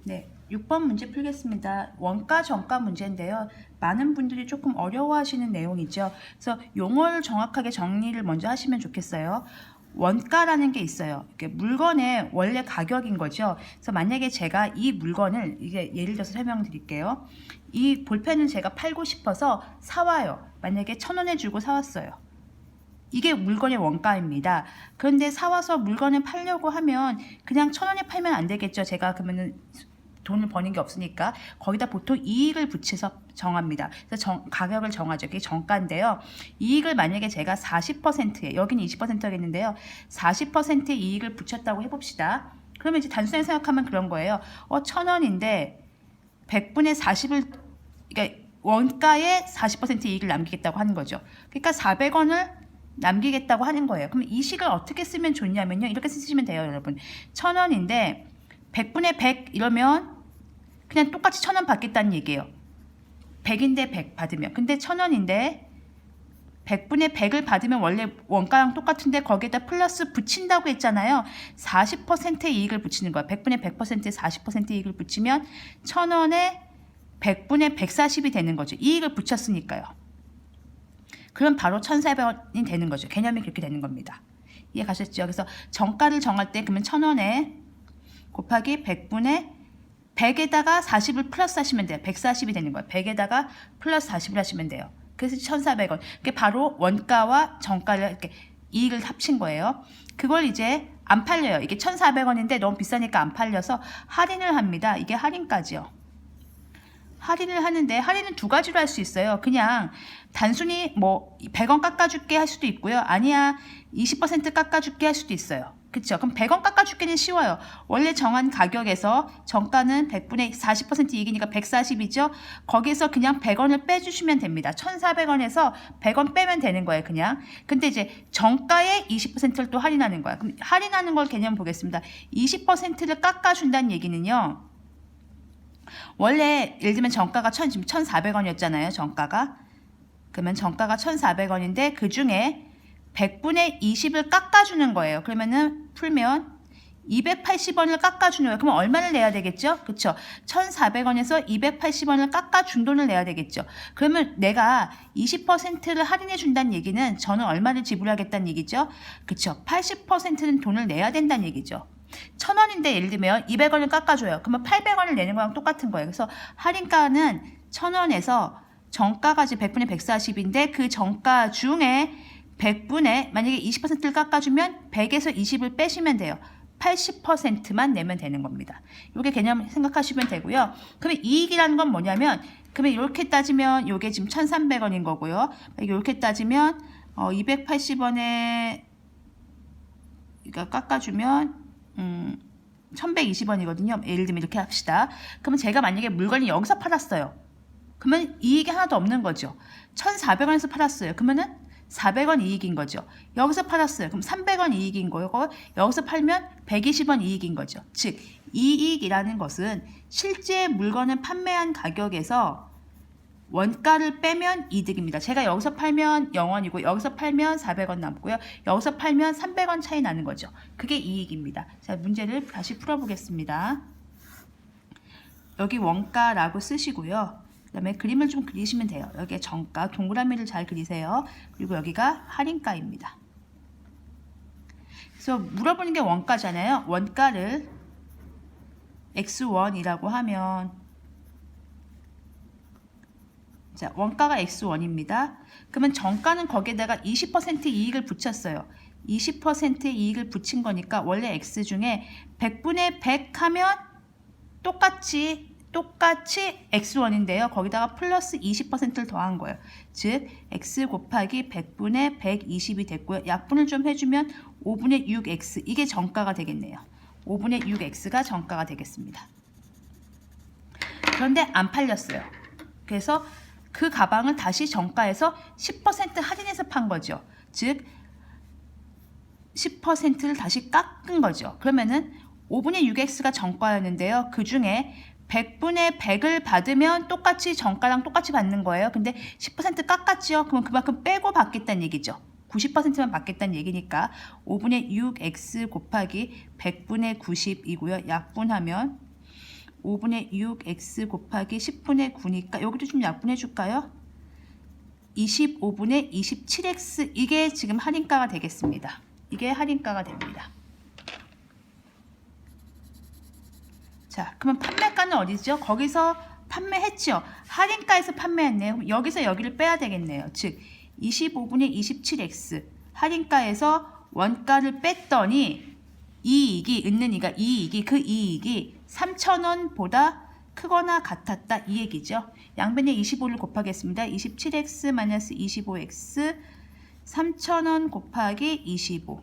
네, 6번 문제 풀겠습니다. 원가 정가 문제인데요. 많은 분들이 조금 어려워하시는 내용이죠. 그래서 용어를 정확하게 정리를 먼저 하시면 좋겠어요. 원가라는 게 있어요. 이게 물건의 원래 가격인 거죠. 그래서 만약에 제가 이 물건을 이게 예를 들어서 설명드릴게요. 이 볼펜을 제가 팔고 싶어서 사와요. 만약에 1,000원에 주고 사왔어요. 이게 물건의 원가입니다. 그런데 사와서 물건을 팔려고 하면 그냥 1,000원에 팔면 안 되겠죠. 제가 그러면은 돈을 버는 게 없으니까 거기다 보통 이익을 붙여서 정합니다. 그래서 가격을 정하죠. 그게 정가인데요. 이익을 만약에 제가 40%에 여기는 20%겠는데요. 40%의 이익을 붙였다고 해봅시다. 그러면 이제 단순하게 생각하면 그런 거예요. 1,000원인데 100분의 40을 그러니까 원가에 40% 이익을 남기겠다고 하는 거죠. 그러니까 400원을 남기겠다고 하는 거예요. 그럼 이 식을 어떻게 쓰면 좋냐면요. 이렇게 쓰시면 돼요, 여러분. 1,000원인데 100분의 100 이러면 그냥 똑같이 1,000원 받겠다는 얘기예요. 100인데 100 받으면. 근데 1,000원인데 100분의 100을 받으면 원래 원가랑 똑같은데 거기에다 플러스 붙인다고 했잖아요. 40%의 이익을 붙이는 거야. 100분의 100%에 40%의 이익을 붙이면 1,000원에 100분의 140이 되는 거죠. 이익을 붙였으니까요. 그럼 바로 1,400원이 되는 거죠. 개념이 그렇게 되는 겁니다. 이해 가셨죠? 그래서 정가를 정할 때 그러면 1,000원에 곱하기 100분의 100에다가 40을 플러스 하시면 돼요. 140이 되는 거예요. 100에다가 플러스 40을 하시면 돼요. 그래서 1,400원. 그게 바로 원가와 정가를 이렇게 이익을 합친 거예요. 그걸 이제 안 팔려요. 이게 1,400원인데 너무 비싸니까 안 팔려서 할인을 합니다. 이게 할인까지요. 할인을 하는데 할인은 두 가지로 할 수 있어요. 그냥 단순히 뭐 100원 깎아줄게 할 수도 있고요. 아니야 20% 깎아줄게 할 수도 있어요. 그쵸? 그럼 100원 깎아줄게는 쉬워요. 원래 정한 가격에서 정가는 100분의 40% 이익이니까 140이죠. 거기서 그냥 100원을 빼주시면 됩니다. 1,400원에서 100원 빼면 되는 거예요. 그냥. 근데 이제 정가의 20%를 또 할인하는 거야. 그럼 할인하는 걸 개념 보겠습니다. 20%를 깎아준다는 얘기는요. 원래 예를 들면 정가가 지금 1,400원이었잖아요. 정가가. 그러면 정가가 1,400원인데 그 중에 100분의 20을 깎아주는 거예요. 그러면은 풀면 280원을 깎아주는 거예요. 그러면 얼마를 내야 되겠죠? 그쵸? 1,400원에서 280원을 깎아준 돈을 내야 되겠죠. 그러면 내가 20%를 할인해 준다는 얘기는 저는 얼마를 지불하겠다는 얘기죠? 그쵸? 80%는 돈을 내야 된다는 얘기죠. 1,000원인데 예를 들면 200원을 깎아줘요. 그러면 800원을 내는 거랑 똑같은 거예요. 그래서 할인가는 1,000원에서 정가가 지금 100분의 140인데 그 정가 중에 100분의 만약에 20%를 깎아주면 100에서 20을 빼시면 돼요. 80%만 내면 되는 겁니다. 이게 개념 생각하시면 되고요. 그러면 이익이라는 건 뭐냐면 그러면 이렇게 따지면 이게 지금 1,300원인 거고요. 이렇게 따지면 280원에 그러니까 깎아주면 1,120원이거든요. 예를 들면 이렇게 합시다. 그러면 제가 만약에 물건이 여기서 팔았어요. 그러면 이익이 하나도 없는 거죠. 1,400원에서 팔았어요. 그러면은 400원 이익인 거죠. 여기서 팔았어요. 그럼 300원 이익인 거고 여기서 팔면 120원 이익인 거죠. 즉 이익이라는 것은 실제 물건을 판매한 가격에서 원가를 빼면 이득입니다. 제가 여기서 팔면 0원이고 여기서 팔면 400원 남고요. 여기서 팔면 300원 차이 나는 거죠. 그게 이익입니다. 자, 문제를 다시 풀어보겠습니다. 여기 원가라고 쓰시고요. 그 다음에 그림을 좀 그리시면 돼요. 여기에 정가, 동그라미를 잘 그리세요. 그리고 여기가 할인가입니다. 그래서 물어보는 게 원가잖아요. 원가를 X1이라고 하면 자, 원가가 X1입니다. 그러면 정가는 거기에다가 20% 이익을 붙였어요. 20%의 이익을 붙인 거니까 원래 X 중에 100분의 100 하면 똑같이 X1인데요. 거기다가 플러스 20%를 더한 거예요. 즉 X 곱하기 100분의 120이 됐고요. 약분을 좀 해주면 5분의 6X 이게 정가가 되겠네요. 5분의 6X가 정가가 되겠습니다. 그런데 안 팔렸어요. 그래서 그 가방을 다시 정가에서 10% 할인해서 판 거죠. 즉 10%를 다시 깎은 거죠. 그러면은 5분의 6X가 정가였는데요. 그 중에 100분의 100을 받으면 똑같이 정가랑 똑같이 받는 거예요. 근데 10% 깎았죠. 그러면 그만큼 빼고 받겠다는 얘기죠. 90%만 받겠다는 얘기니까 5분의 6x 곱하기 100분의 90이고요. 약분하면 5분의 6x 곱하기 10분의 9니까 여기도 좀 약분해 줄까요? 25분의 27x 이게 지금 할인가가 되겠습니다. 이게 할인가가 됩니다. 자, 그러면 판매가는 어디죠? 거기서 판매했죠. 할인가에서 판매했네요. 여기서 여기를 빼야 되겠네요. 즉 25분의 27x 할인가에서 원가를 뺐더니 이익이 있는 이가 이익이 그 이익이 3,000원보다 크거나 같았다 이 얘기죠. 양변에 25를 곱하겠습니다. 27x-25x 3,000원 곱하기 25.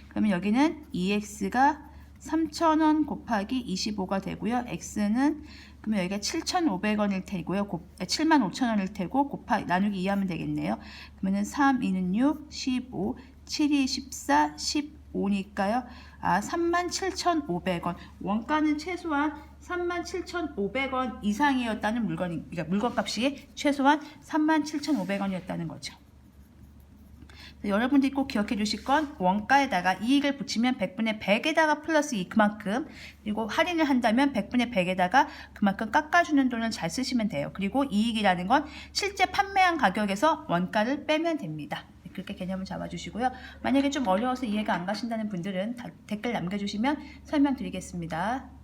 그러면 여기는 2x가 3,000원 곱하기 25가 되고요. x는 그러면 여기가 7,500원일 테고요. 75,000원일 테고 곱하기 나누기 2하면 되겠네요. 그러면은 3, 2는 6, 15, 7이 14, 15니까요. 37,500원. 원가는 최소한 37,500원 이상이었다는 그러니까 물건값이 최소한 37,500원이었다는 거죠. 여러분들이 꼭 기억해 주실 건 원가에다가 이익을 붙이면 100분의 100에다가 플러스 그만큼, 그리고 할인을 한다면 100분의 100에다가 그만큼 깎아주는 돈을 잘 쓰시면 돼요. 그리고 이익이라는 건 실제 판매한 가격에서 원가를 빼면 됩니다. 그렇게 개념을 잡아주시고요. 만약에 좀 어려워서 이해가 안 가신다는 분들은 댓글 남겨주시면 설명드리겠습니다.